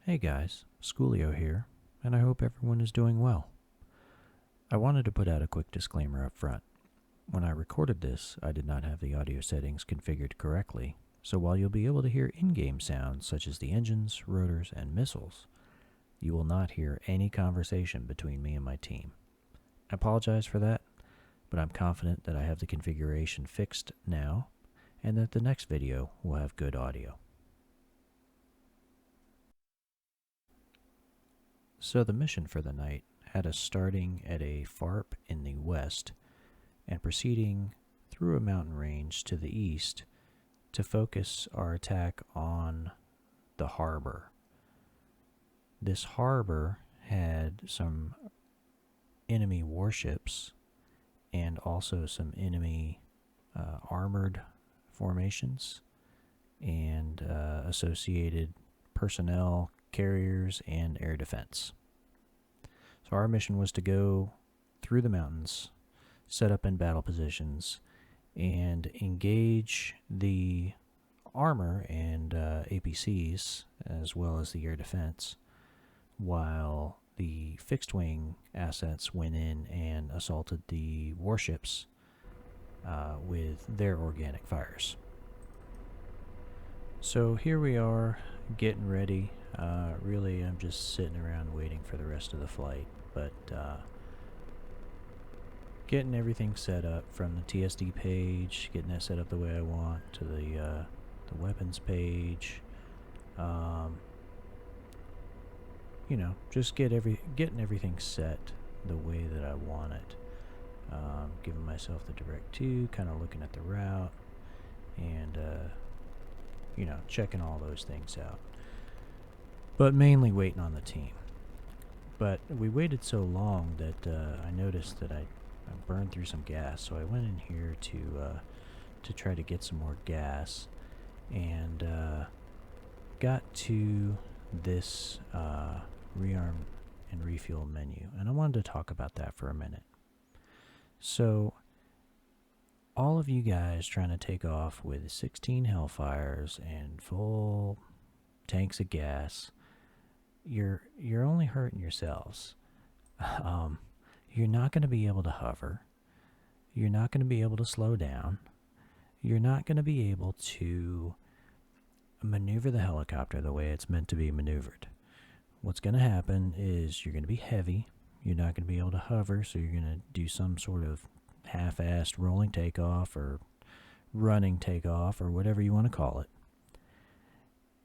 Hey guys, Schoolio here, and I hope everyone is doing well. I wanted to put out a quick disclaimer up front. When I recorded this, I did not have the audio settings configured correctly, so while you'll be able to hear in-game sounds such as the engines, rotors, and missiles, you will not hear any conversation between me and my team. I apologize for that, but I'm confident that I have the configuration fixed now, and that the next video will have good audio. So the mission for the night had us starting at a FARP in the west and proceeding through a mountain range to the east to focus our attack on the harbor. This harbor had some enemy warships and also some enemy armored formations and associated personnel, carriers, and air defense. So our mission was to go through the mountains, set up in battle positions, and engage the armor and APCs, as well as the air defense, while the fixed-wing assets went in and assaulted the warships with their organic fires. So here we are, getting ready. Really, I'm just sitting around waiting for the rest of the flight, but getting everything set up from the TSD page, getting that set up the way I want, to the weapons page. Just getting everything set the way that I want it. Giving myself the direct to, kind of looking at the route, and checking all those things out. But mainly waiting on the team. But we waited so long that I noticed that I burned through some gas, so I went in here to try to get some more gas, and got to this rearm and refuel menu, and I wanted to talk about that for a minute. So all of you guys trying to take off with 16 Hellfires and full tanks of gas, you're only hurting yourselves. You're not going to be able to hover. You're not going to be able to slow down. You're not going to be able to maneuver the helicopter the way it's meant to be maneuvered. What's going to happen is you're going to be heavy. You're not going to be able to hover, so you're going to do some sort of half-assed rolling takeoff or running takeoff or whatever you want to call it.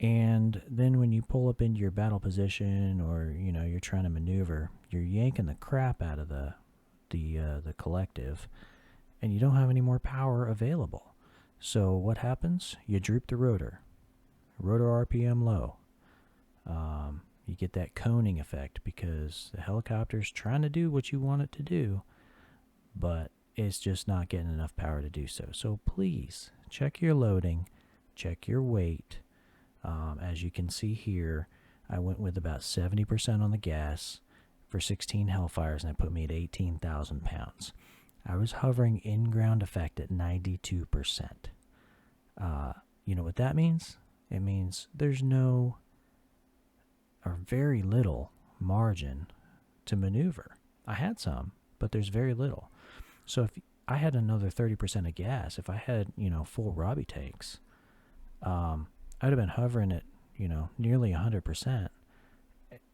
And then when you pull up into your battle position, or you're trying to maneuver, you're yanking the crap out of the collective, and you don't have any more power available. So what happens? You droop the rotor RPM low. You get that coning effect because the helicopter's trying to do what you want it to do, but it's just not getting enough power to do so. So please check your loading, check your weight. As you can see here, I went with about 70% on the gas for 16 Hellfires, and it put me at 18,000 pounds. I was hovering in-ground effect at 92%. You know what that means? It means there's no or very little margin to maneuver. I had some, but there's very little. So if I had another 30% of gas, if I had, full Robbie tanks, I'd have been hovering at, nearly 100%.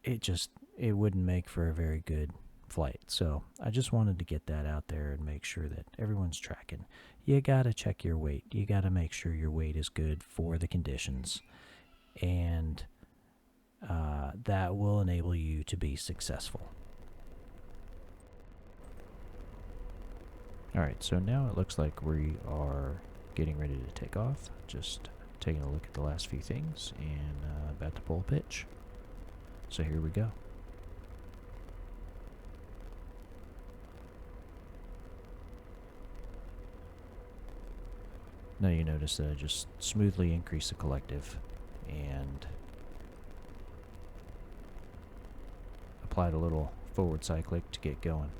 It wouldn't make for a very good flight. So I just wanted to get that out there and make sure that everyone's tracking. You gotta check your weight. You gotta make sure your weight is good for the conditions, and that will enable you to be successful. Alright, so now it looks like we are getting ready to take off. Just taking a look at the last few things and about to pull a pitch. So here we go. Now you notice that I just smoothly increase the collective and applied a little forward cyclic to get going.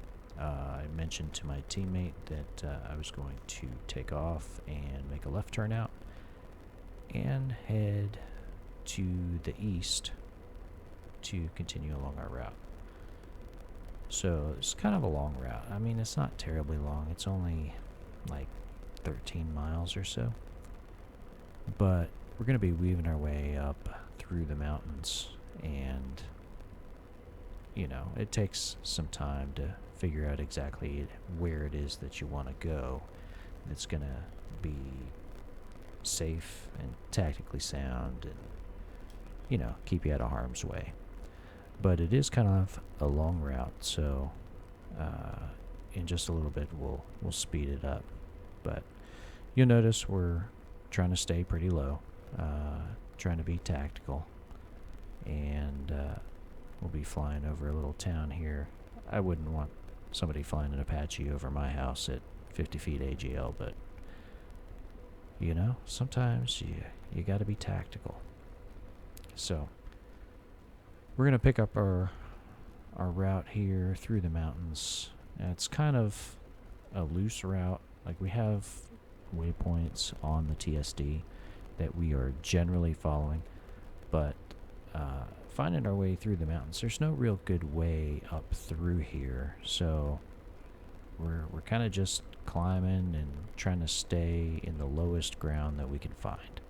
I mentioned to my teammate that I was going to take off and make a left turn out and head to the east to continue along our route. So it's kind of a long route. I mean, it's not terribly long. It's only like 13 miles or so. But we're going to be weaving our way up through the mountains, and you know, it takes some time to figure out exactly where it is that you want to go. It's going to be safe and tactically sound and, you know, keep you out of harm's way. But it is kind of a long route, so in just a little bit we'll speed it up. But you'll notice we're trying to stay pretty low, trying to be tactical, and we'll be flying over a little town here. I wouldn't want somebody flying an Apache over my house at 50 feet AGL, but you know, sometimes you got to be tactical. So we're going to pick up our route here through the mountains. And it's kind of a loose route. Like, we have waypoints on the TSD that we are generally following, but finding our way through the mountains, there's no real good way up through here. So we're kind of just climbing and trying to stay in the lowest ground that we can find.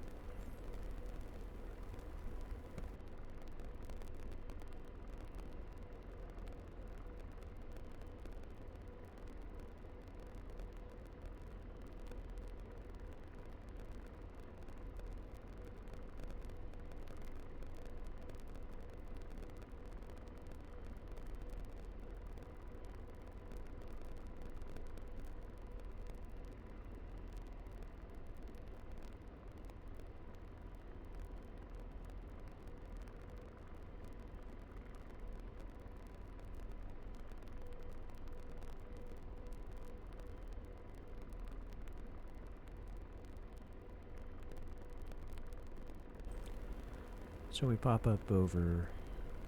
So we pop up over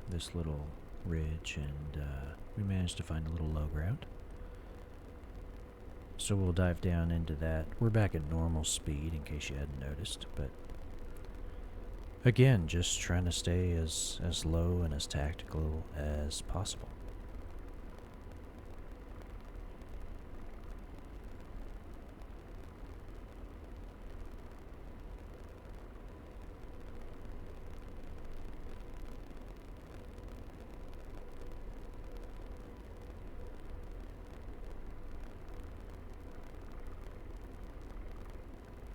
this little ridge, and we managed to find a little low ground. So we'll dive down into that. We're back at normal speed, in case you hadn't noticed, but again, just trying to stay as low and as tactical as possible.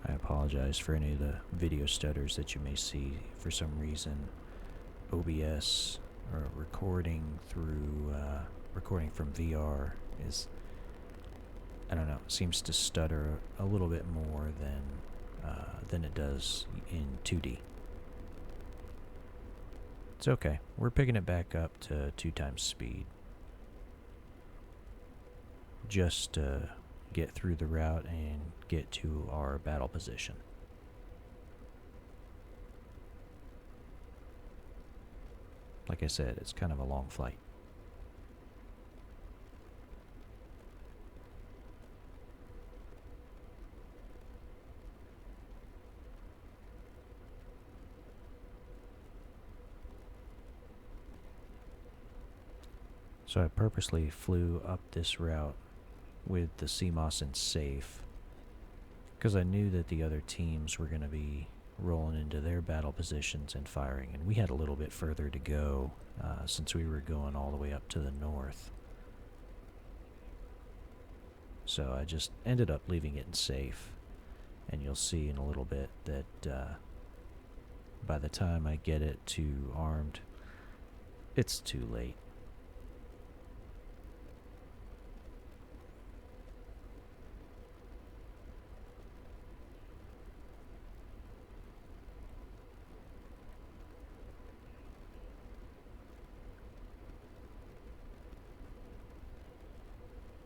I apologize for any of the video stutters that you may see. For some reason, OBS or recording from VR is, I don't know, seems to stutter a little bit more than it does in 2D. It's okay. We're picking it back up to 2 times speed. Just get through the route and get to our battle position. Like I said, it's kind of a long flight. So I purposely flew up this route with the CMOS in safe, because I knew that the other teams were going to be rolling into their battle positions and firing, and we had a little bit further to go since we were going all the way up to the north. So I just ended up leaving it in safe, and you'll see in a little bit that by the time I get it to armed, it's too late.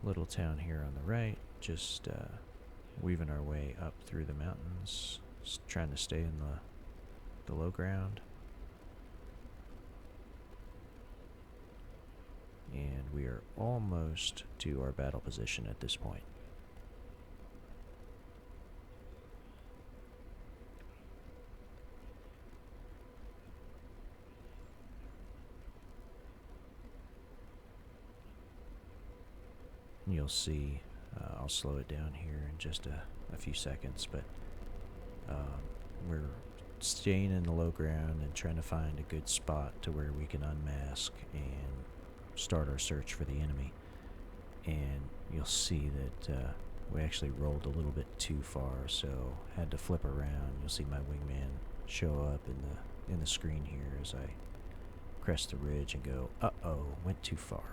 Little town here on the right, just weaving our way up through the mountains, just trying to stay in the low ground. And we are almost to our battle position at this point. you'll see, I'll slow it down here in just a few seconds, but we're staying in the low ground and trying to find a good spot to where we can unmask and start our search for the enemy. And you'll see that we actually rolled a little bit too far, so had to flip around. You'll see my wingman show up in the screen here as I crest the ridge and go, uh-oh, went too far.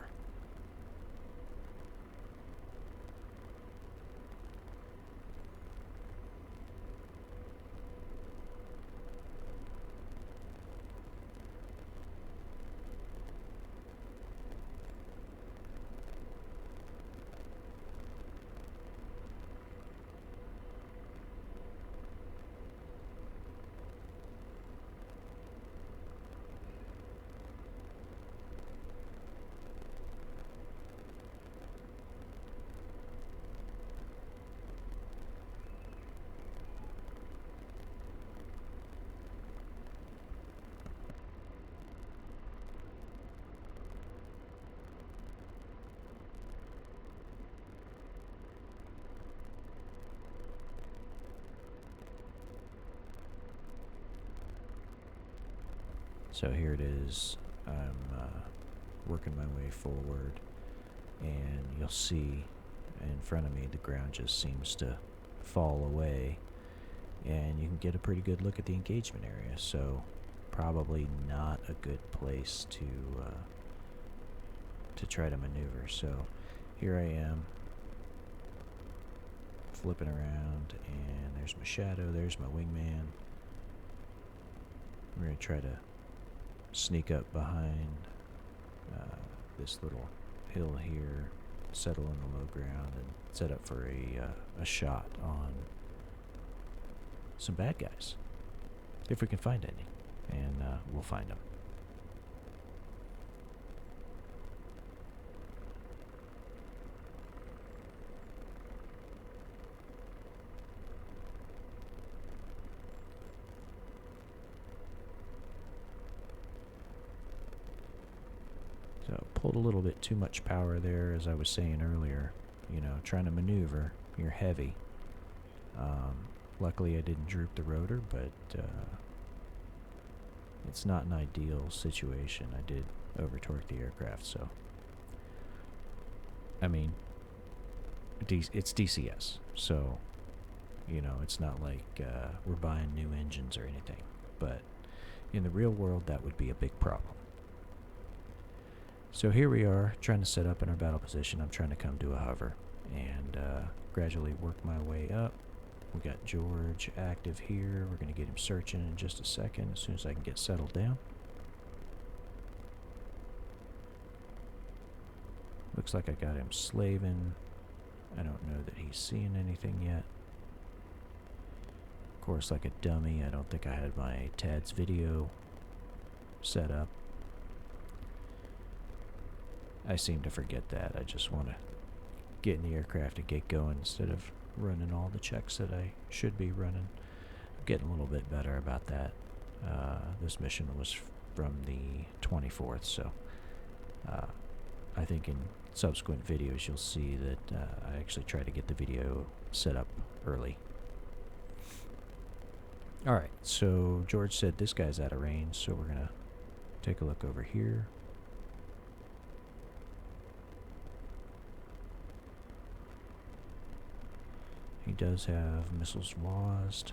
So here it is. I'm working my way forward, and you'll see in front of me the ground just seems to fall away, and you can get a pretty good look at the engagement area. So probably not a good place to try to maneuver. So here I am, flipping around, and there's my shadow, there's my wingman. We're going to try to sneak up behind this little hill here, settle in the low ground, and set up for a shot on some bad guys, if we can find any, and we'll find them. So pulled a little bit too much power there, as I was saying earlier. You know, trying to maneuver, you're heavy. Luckily I didn't droop the rotor, but it's not an ideal situation. I did over-torque the aircraft, so... I mean, it's DCS, so, you know, it's not like we're buying new engines or anything. But in the real world, that would be a big problem. So here we are, trying to set up in our battle position. I'm trying to come to a hover and gradually work my way up. We got George active here. We're going to get him searching in just a second as soon as I can get settled down. Looks like I got him slaving. I don't know that he's seeing anything yet. Of course, like a dummy, I don't think I had my TADS video set up. I seem to forget that. I just want to get in the aircraft and get going instead of running all the checks that I should be running. I'm getting a little bit better about that. This mission was from the 24th, so I think in subsequent videos you'll see that I actually try to get the video set up early. Alright, so George said this guy's out of range, so we're going to take a look over here. He does have missiles WASD.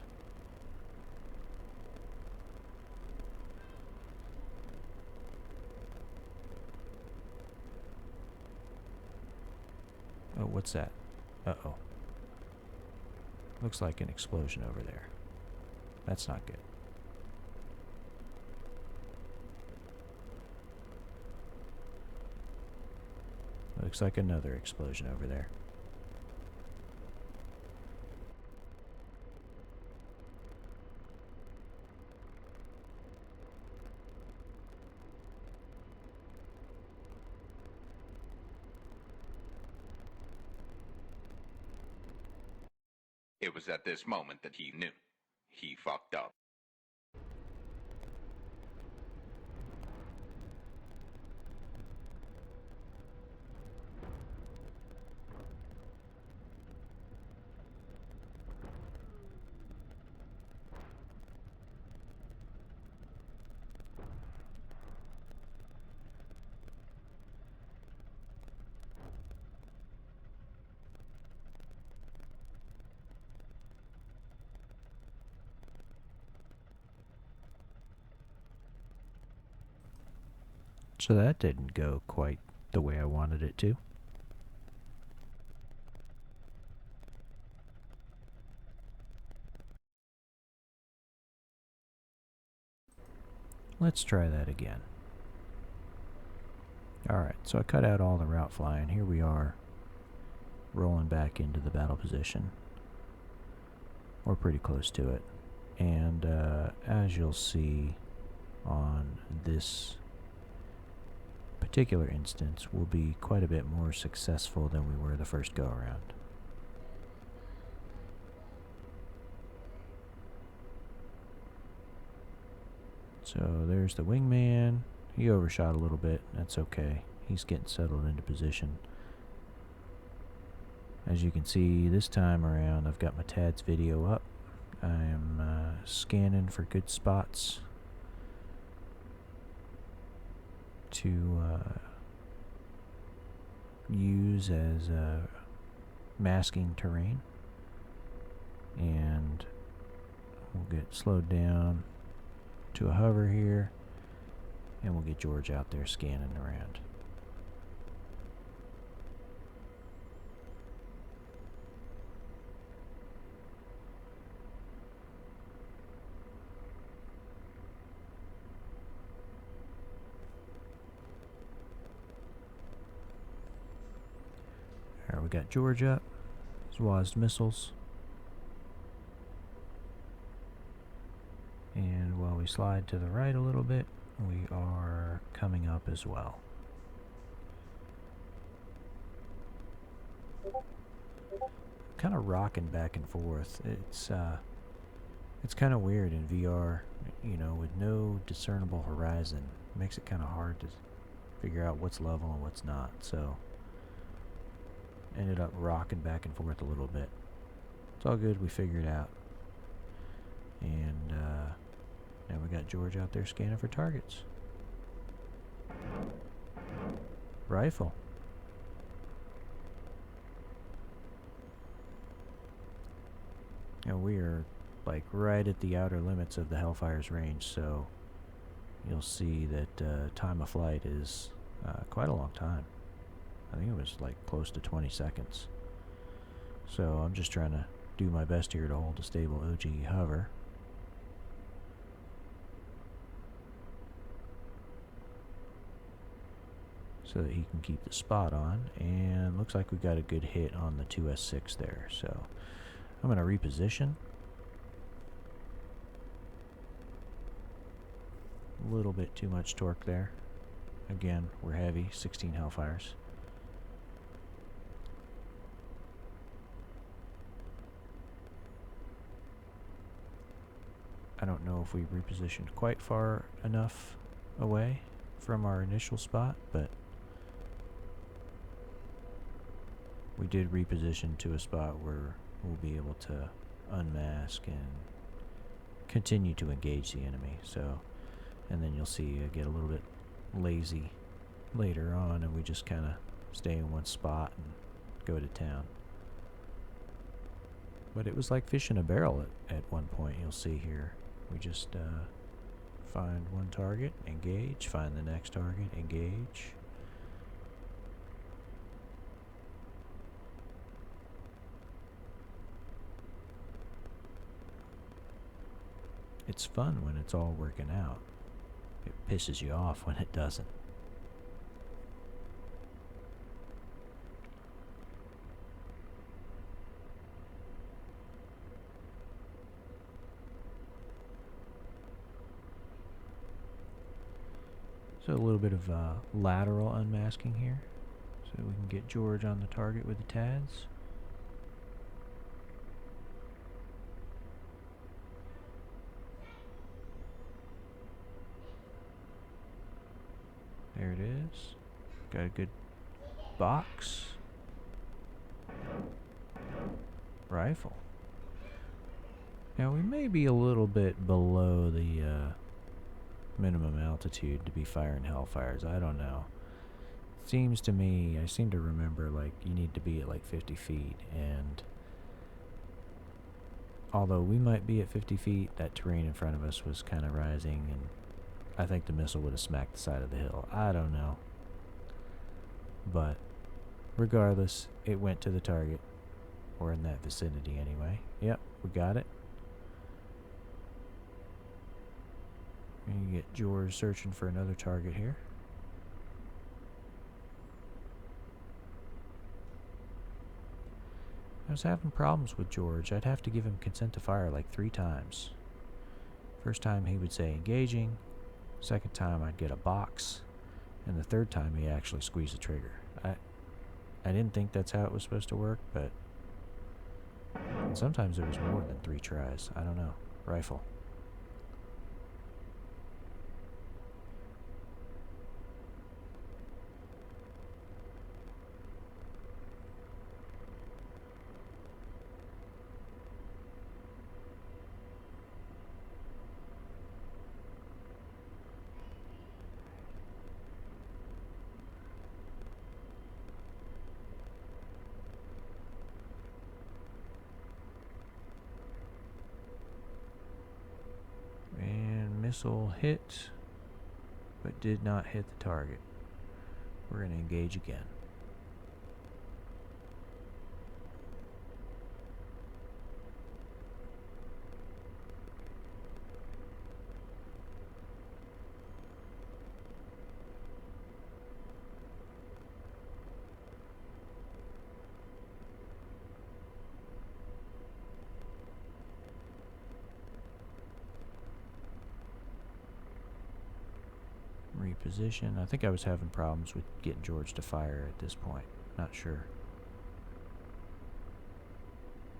Oh, what's that? Uh-oh. Looks like an explosion over there. That's not good. Looks like another explosion over there. It was at this moment that he knew. He fucked up. So that didn't go quite the way I wanted it to. Let's try that again. Alright, so I cut out all the route flying. Here we are, rolling back into the battle position. We're pretty close to it. And as you'll see on this particular instance, we'll be quite a bit more successful than we were the first go around. So there's the wingman. He overshot a little bit. That's okay. He's getting settled into position. As you can see, this time around, I've got my TADS video up. I am scanning for good spots to use as masking terrain. And we'll get slowed down to a hover here, and we'll get George out there scanning around. Alright, we got George up. Swaz missiles. And while we slide to the right a little bit, we are coming up as well. Kind of rocking back and forth. It's kind of weird in VR, you know, with no discernible horizon. It makes it kind of hard to figure out what's level and what's not. So ended up rocking back and forth a little bit. It's all good. We figured it out. And now we got George out there scanning for targets. Rifle. Now we are like right at the outer limits of the Hellfire's range, so you'll see that time of flight is quite a long time. I think it was like close to 20 seconds. So I'm just trying to do my best here to hold a stable OG hover. So that he can keep the spot on, and looks like we got a good hit on the 2S6 there. So I'm going to reposition. A little bit too much torque there. Again, we're heavy, 16 Hellfires. I don't know if we repositioned quite far enough away from our initial spot, but we did reposition to a spot where we'll be able to unmask and continue to engage the enemy. So, and then you'll see I get a little bit lazy later on, and we just kind of stay in one spot and go to town. But it was like fishing a barrel at one point. You'll see here. We just find one target, engage, find the next target, engage. It's fun when it's all working out. It pisses you off when it doesn't. So a little bit of lateral unmasking here, so we can get George on the target with the TADS. There it is. Got a good box. Rifle. Now we may be a little bit below the minimum altitude to be firing Hellfires. I don't know. Seems to me, I seem to remember like you need to be at like 50 feet, and although we might be at 50 feet, that terrain in front of us was kind of rising, and I think the missile would have smacked the side of the hill. I don't know. But regardless, it went to the target. Or in that vicinity anyway. Yep, we got it. And you get George searching for another target here. I was having problems with George. I'd have to give him consent to fire like 3 times. First time he would say engaging. Second time I'd get a box. And the third time he actually squeezed the trigger. I didn't think that's how it was supposed to work, but sometimes there was more than 3 tries. I don't know. Rifle. Missile hit, but did not hit the target. We're going to engage again. Reposition. I think I was having problems with getting George to fire at this point. Not sure.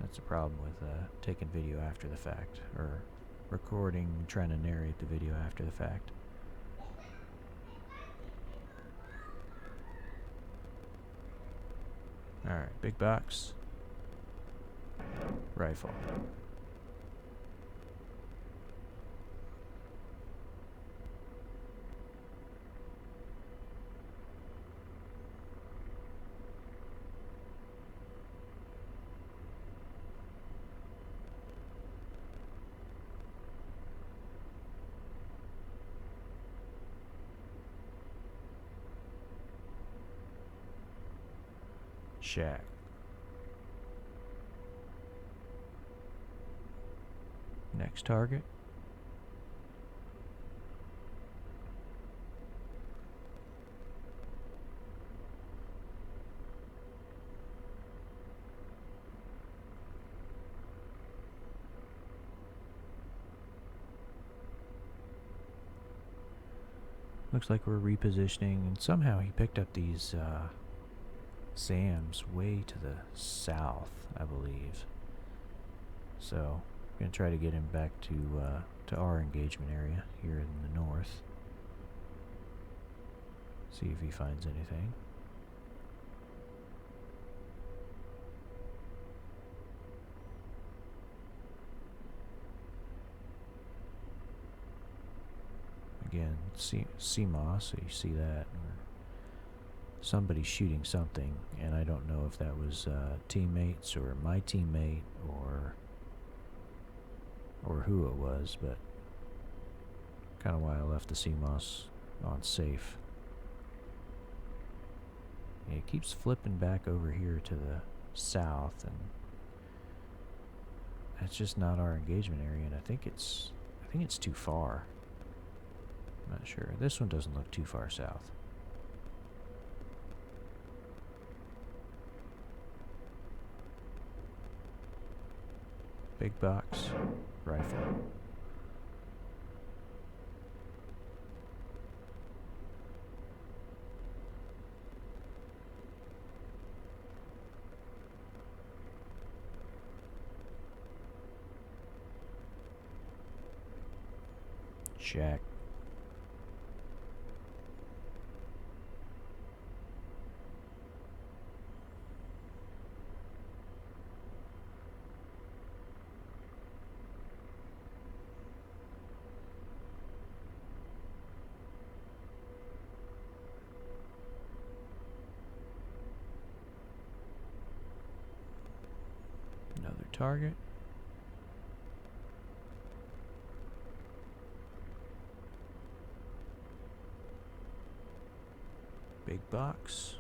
That's a problem with taking video after the fact, or recording and trying to narrate the video after the fact. Alright, big box. Rifle. Shack. Next target. Looks like we're repositioning, and somehow he picked up these SAMs way to the south, I believe. So I'm gonna try to get him back to our engagement area here in the north. See if he finds anything. Again, CMOS, so you see that. Somebody's shooting something, and I don't know if that was teammates or my teammate or who it was, but kind of why I left the CMOS on safe. Yeah, it keeps flipping back over here to the south, and that's just not our engagement area, and I think it's too far. I'm not sure. This one doesn't look too far south. Big box, rifle. Shack. Another target. Big box.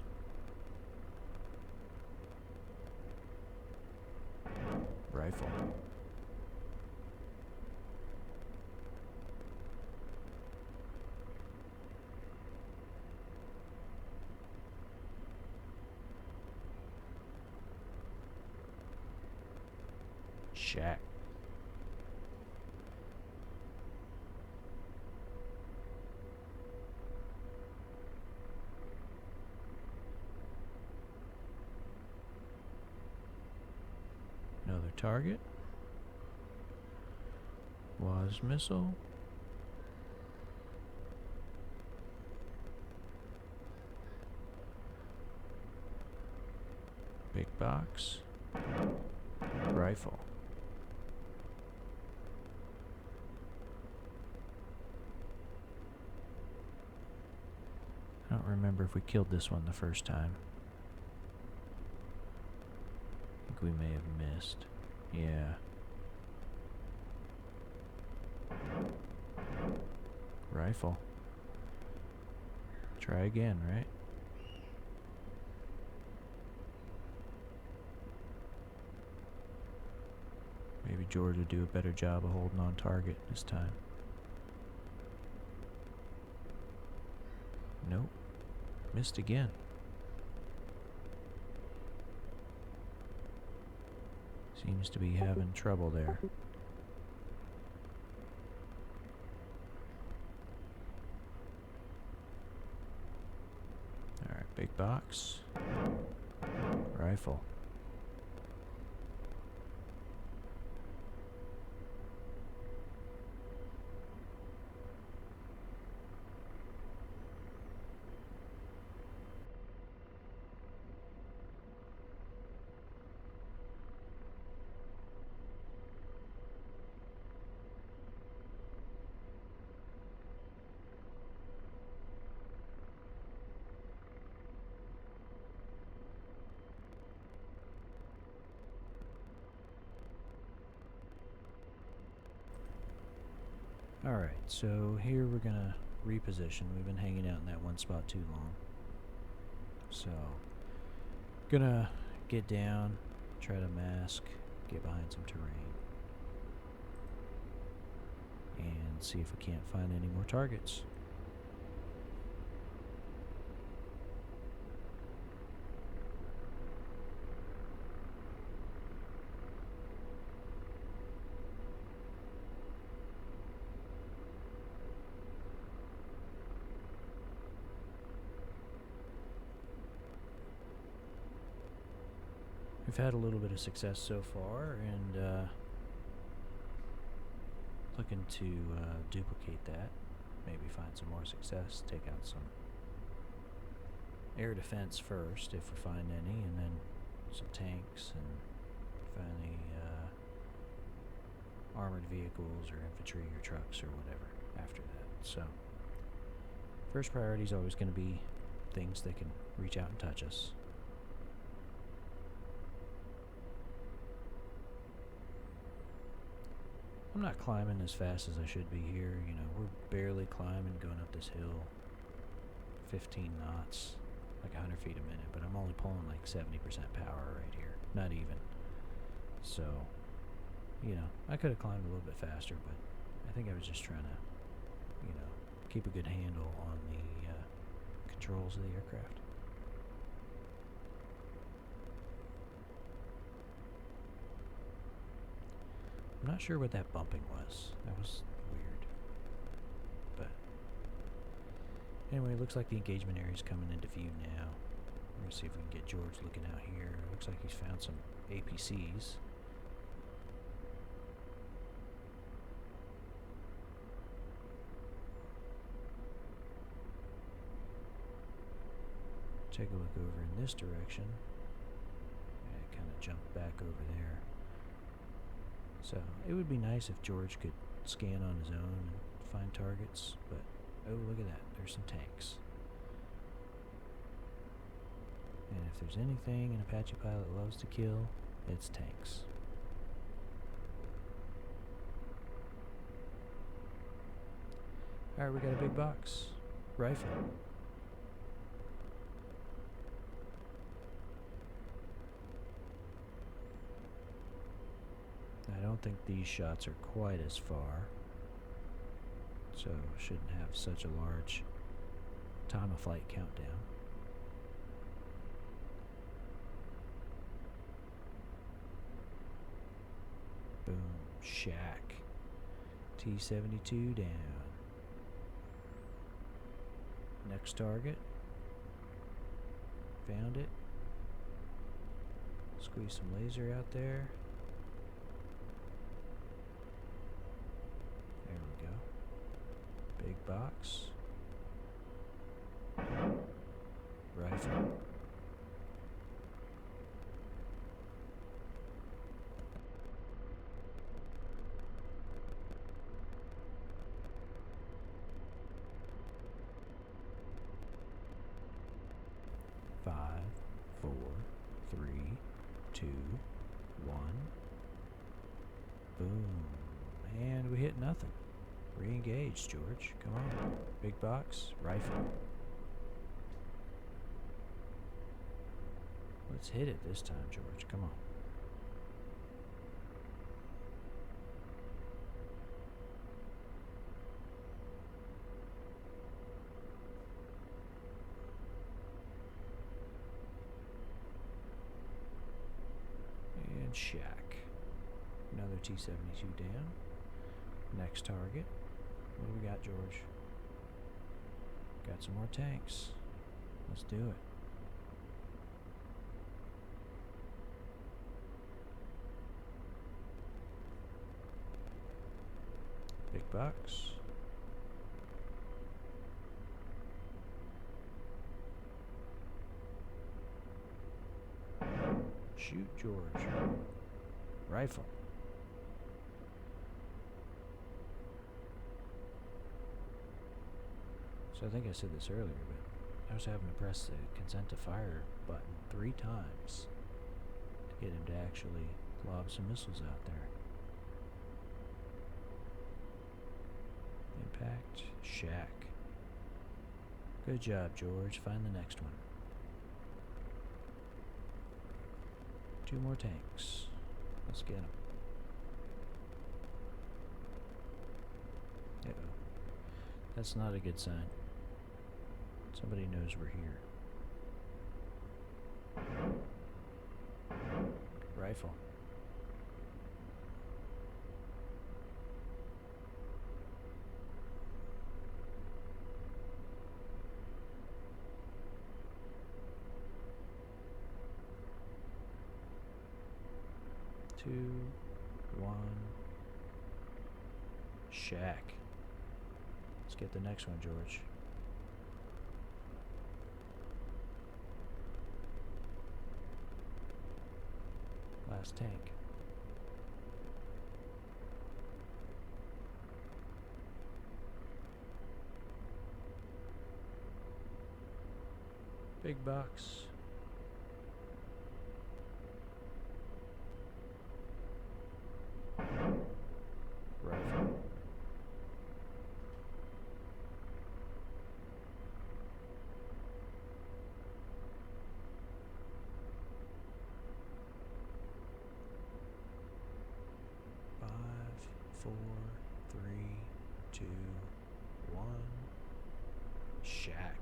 Rifle. Shack. Another target. Was missile. Big box. Rifle. I don't remember if we killed this one the first time. I think we may have missed. Yeah. Rifle. Try again, right? Maybe George would do a better job of holding on target this time. Nope. Missed again. Seems to be having trouble there. Alright, big box. Rifle. Alright, so here we're gonna reposition. We've been hanging out in that one spot too long. So, gonna get down, try to mask, get behind some terrain, and see if we can't find any more targets. We've had a little bit of success so far, and looking to duplicate that. Maybe find some more success, take out some air defense first, if we find any, and then some tanks, and finally armored vehicles or infantry or trucks or whatever after that. So first priority is always going to be things that can reach out and touch us. I'm not climbing as fast as I should be here. You know, we're barely climbing, going up this hill 15 knots, like 100 feet a minute, but I'm only pulling like 70% power right here. Not even. So, you know, I could have climbed a little bit faster, but I think I was just trying to, you know, keep a good handle on the controls of the aircraft. I'm not sure what that bumping was. That was weird. But anyway, looks like the engagement area is coming into view now. We're going to see if we can get George looking out here. Looks like he's found some APCs. Take a look over in this direction. I kind of jumped back over there. So it would be nice if George could scan on his own and find targets, but oh, look at that, there's some tanks. And if there's anything an Apache pilot loves to kill, it's tanks. Alright, we got a big box. Rifle. don't think these shots are quite as far, so shouldn't have such a large time of flight countdown. Boom, shack. T-72 down. Next target. Found it. Squeeze some laser out there. There we go. Big box. Rifle. Five, 4, 3, 2, 1. Boom. And we hit nothing. Re-engage, George. Come on. Big box. Rifle. Let's hit it this time, George. Come on. And shack. Another T-72 down. Next target. What do we got, George? Got some more tanks. Let's do it. Big box. Shoot, George. Rifle. So I think I said this earlier, but I was having to press the consent to fire button 3 times to get him to actually lob some missiles out there. Impact, shack. Good job, George. Find the next one. 2 more tanks. Let's get them. Uh-oh. That's not a good sign. Somebody knows we're here. Rifle. Two, 1. Shack. Let's get the next one, George. Last tank. Big box. Rifle. Five, 4, 3, 2, 1. Shack.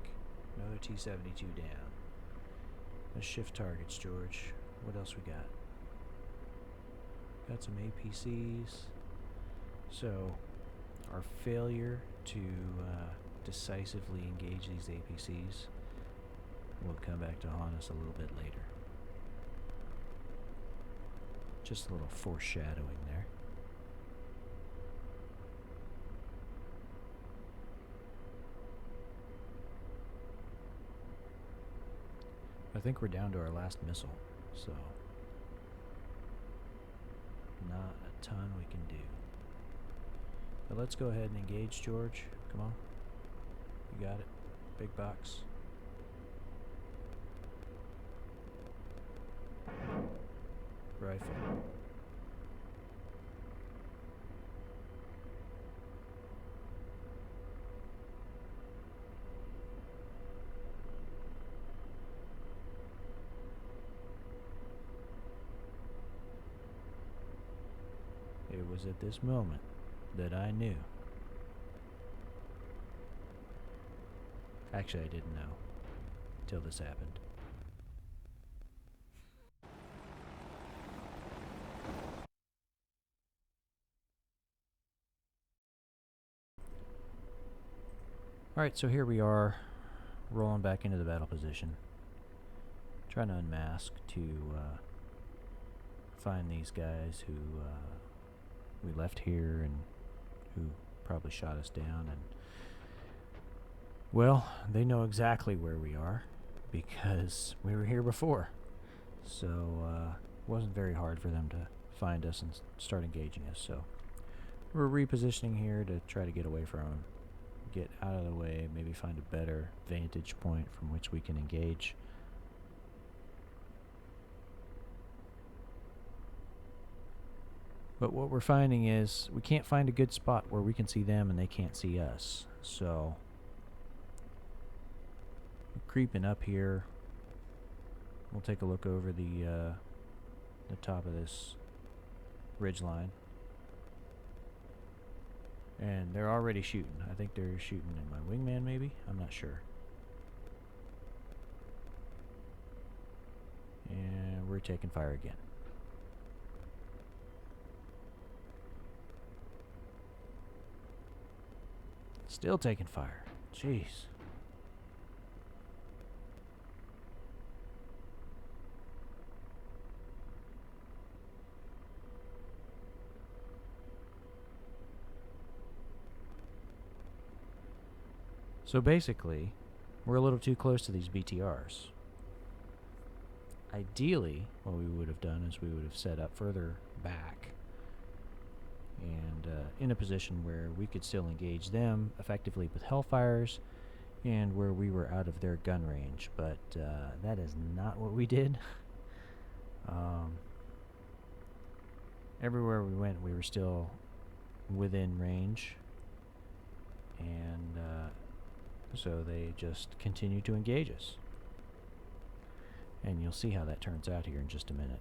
Another T-72 down. Let's shift targets, George. What else we got? Got some APCs. So, our failure to decisively engage these APCs will come back to haunt us a little bit later. Just a little foreshadowing there. I think we're down to our last missile, so not a ton we can do. But let's go ahead and engage, George. Come on. You got it. Big box. Rifle. was at this moment that I knew. Actually, I didn't know until this happened. Alright, so here we are, rolling back into the battle position. Trying to unmask to find these guys who we left here and who probably shot us down. And well, they know exactly where we are because we were here before. So it wasn't very hard for them to find us and start engaging us. So we're repositioning here to try to get away from them. Get out of the way, maybe find a better vantage point from which we can engage. But what we're finding is we can't find a good spot where we can see them and they can't see us. So creeping up here, we'll take a look over the top of this ridge line. And they're already shooting. I think they're shooting at my wingman, maybe? I'm not sure. And we're taking fire again. Still taking fire. Jeez. So basically, we're a little too close to these BTRs. Ideally, what we would have done is we would have set up further back and in a position where we could still engage them effectively with Hellfires and where we were out of their gun range. But that is not what we did. Everywhere we went, we were still within range. And so they just continue to engage us. And you'll see how that turns out here in just a minute.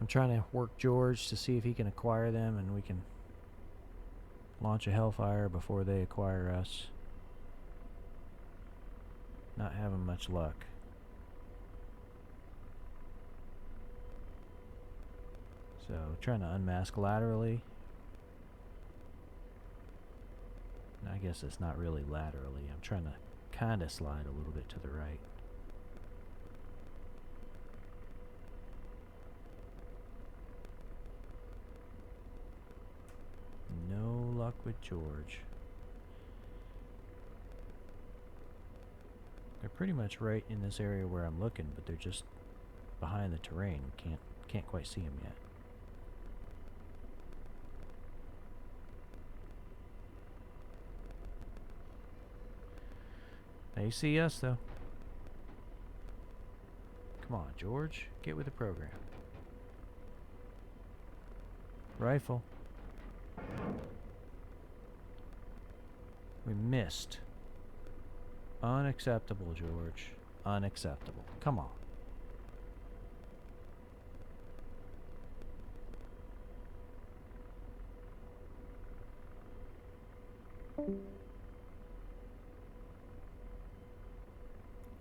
I'm trying to work George to see if he can acquire them and we can launch a Hellfire before they acquire us. Not having much luck. So trying to unmask laterally. I guess it's not really laterally. I'm trying to kind of slide a little bit to the right. No luck with George. They're pretty much right in this area where I'm looking, but they're just behind the terrain. Can't quite see them yet. They see us though. Come on, George, get with the program. Rifle. We missed. Unacceptable, George. Unacceptable. Come on.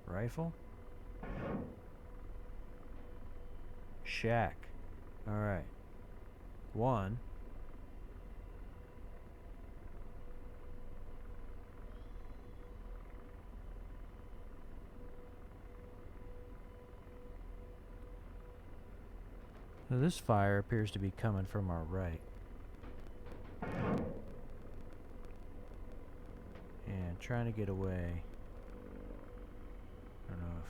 Rifle. Shack. Alright. One. Now this fire appears to be coming from our right. And trying to get away. I don't know if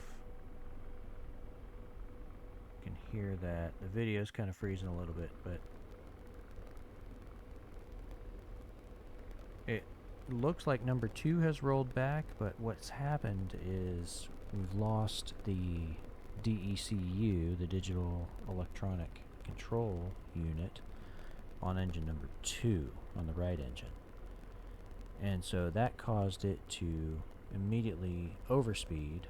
you can hear that. The video's kind of freezing a little bit, but It looks like number 2 has rolled back, but what's happened is we've lost the DECU, the digital electronic control unit, on engine number 2, on the right engine. And so that caused it to immediately overspeed,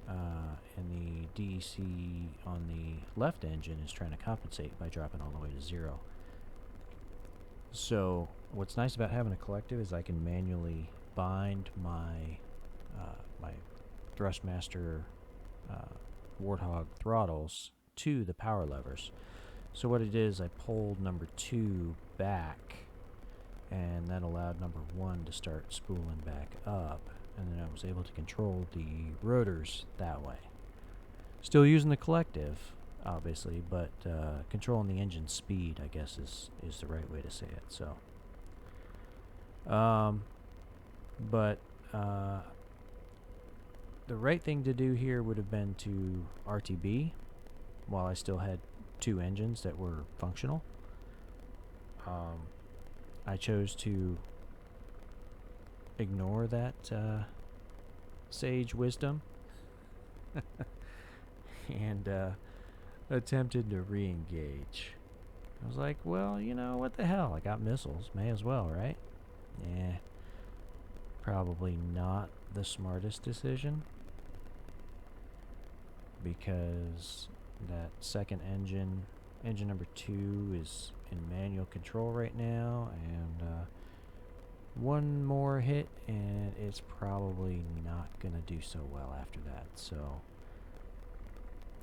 and the DEC on the left engine is trying to compensate by dropping all the way to 0. So what's nice about having a collective is I can manually bind my my Thrustmaster Warthog throttles to the power levers. So what it is, I pulled number 2 back, and that allowed number 1 to start spooling back up, and then I was able to control the rotors that way. Still using the collective, obviously, but controlling the engine speed, I guess, is the right way to say it. So, but the right thing to do here would have been to RTB while I still had 2 engines that were functional. I chose to ignore that sage wisdom and attempted to re-engage. I was like, well, you know, what the hell? I got missiles. May as well, right? Yeah. Probably not the smartest decision, because that second engine, engine number 2, is in manual control right now, and one more hit and it's probably not gonna do so well after that. So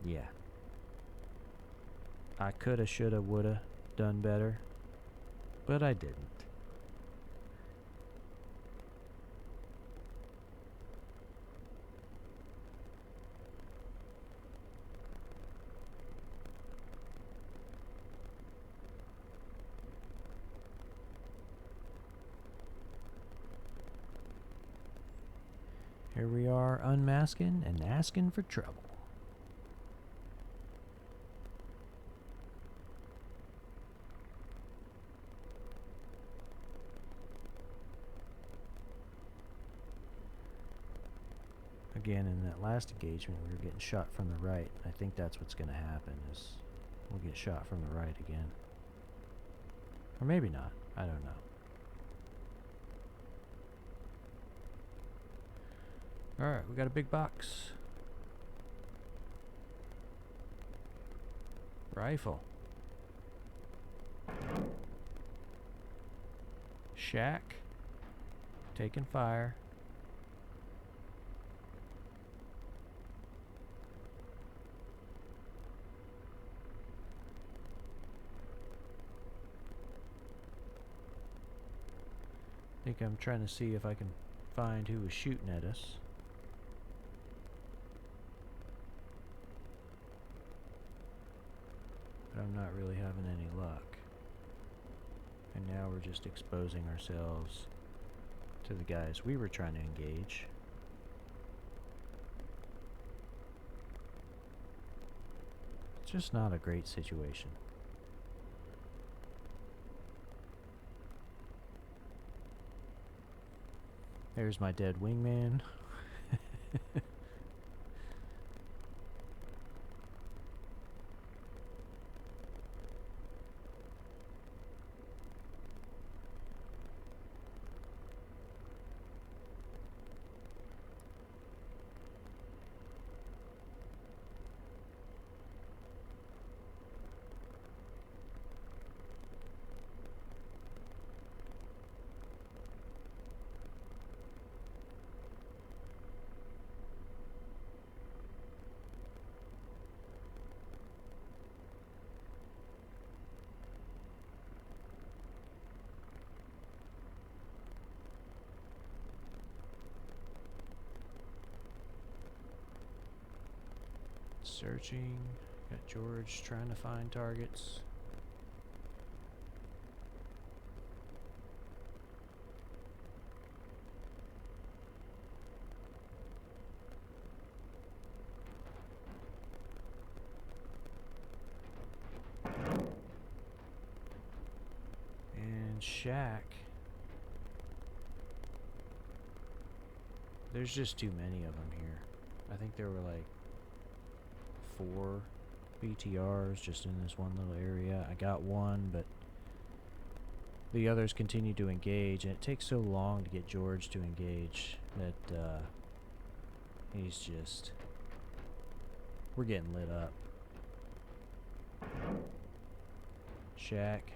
yeah, I coulda, shoulda, woulda done better, but I didn't. Here we are, unmasking and asking for trouble. Again, in that last engagement, we were getting shot from the right. I think that's what's going to happen, is we'll get shot from the right again. Or maybe not. I don't know. Alright, we got a big box. Rifle. Shack. Taking fire. I think I'm trying to see if I can find who was shooting at us. But I'm not really having any luck. And now we're just exposing ourselves to the guys we were trying to engage. It's just not a great situation. There's my dead wingman. Searching. Got George trying to find targets. And Shack There's just too many of them here. I think there were like 4 BTRs just in this one little area. I got one, but the others continue to engage, and it takes so long to get George to engage that he's just... We're getting lit up. Shack.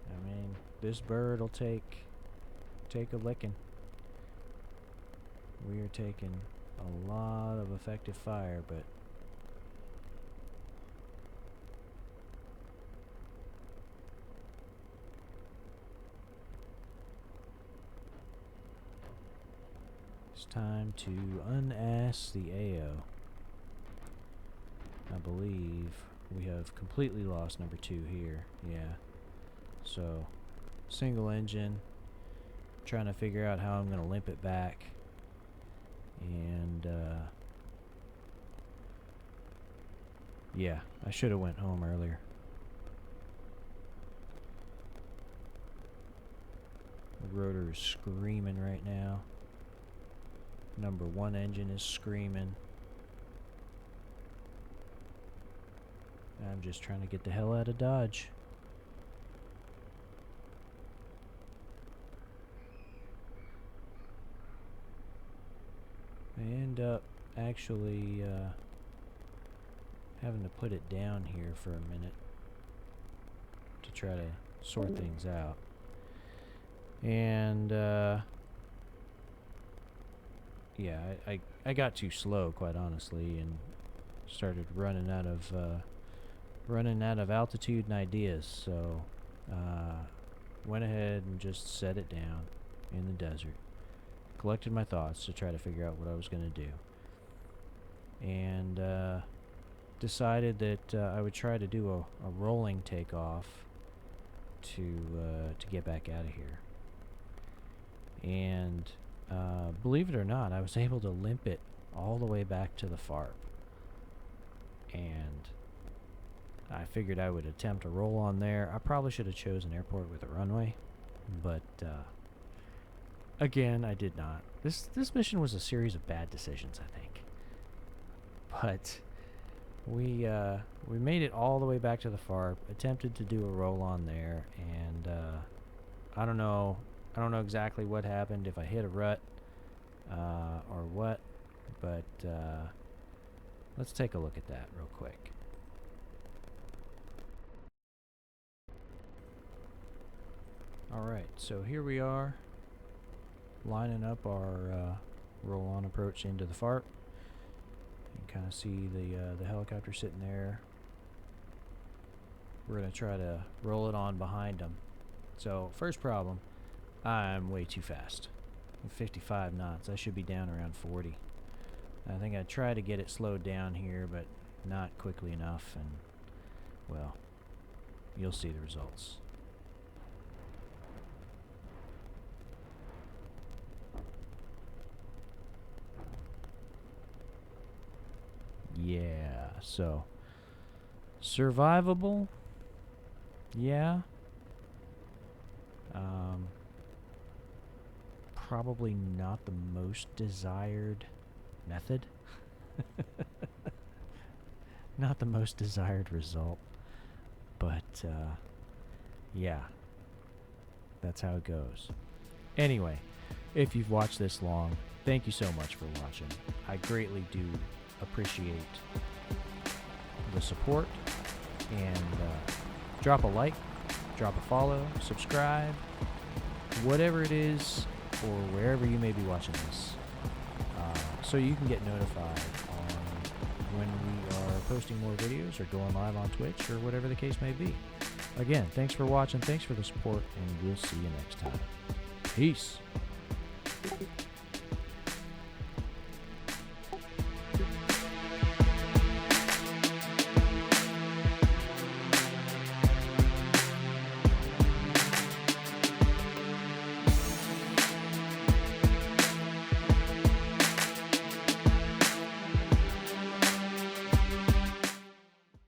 I mean, this bird will take a licking. We are taking a lot of effective fire, but it's time to unass the AO. I believe we have completely lost number 2 here. Yeah. So, single engine. Trying to figure out how I'm going to limp it back. And, yeah, I should have went home earlier. The rotor is screaming right now. Number 1 engine is screaming. I'm just trying to get the hell out of Dodge. I end up actually having to put it down here for a minute to try to sort things out. And yeah, I got too slow, quite honestly, and started running out of altitude and ideas. So went ahead and just set it down in the desert. Collected my thoughts to try to figure out what I was going to do. And decided that I would try to do a rolling takeoff to get back out of here. And believe it or not, I was able to limp it all the way back to the FARP. And I figured I would attempt a roll on there. I probably should have chosen an airport with a runway, but again, I did not. This mission was a series of bad decisions, I think. But we made it all the way back to the FARP, attempted to do a roll on there, and I don't know exactly what happened, if I hit a rut or what, but let's take a look at that real quick. Alright, so here we are, lining up our roll-on approach into the FARP. You can kind of see the helicopter sitting there. We're going to try to roll it on behind them. So, first problem, I'm way too fast. I'm 55 knots. I should be down around 40. I think I tried to get it slowed down here, but not quickly enough, and, well, you'll see the results. Yeah, so survivable, yeah. Probably not the most desired method. Not the most desired result, but yeah, that's how it goes. Anyway, if you've watched this long, thank you so much for watching. I greatly do appreciate the support, and drop a like, drop a follow, subscribe, whatever it is, or wherever you may be watching this, so you can get notified on when we are posting more videos or going live on Twitch or whatever the case may be. Again, thanks for watching, thanks for the support, and we'll see you next time. Peace.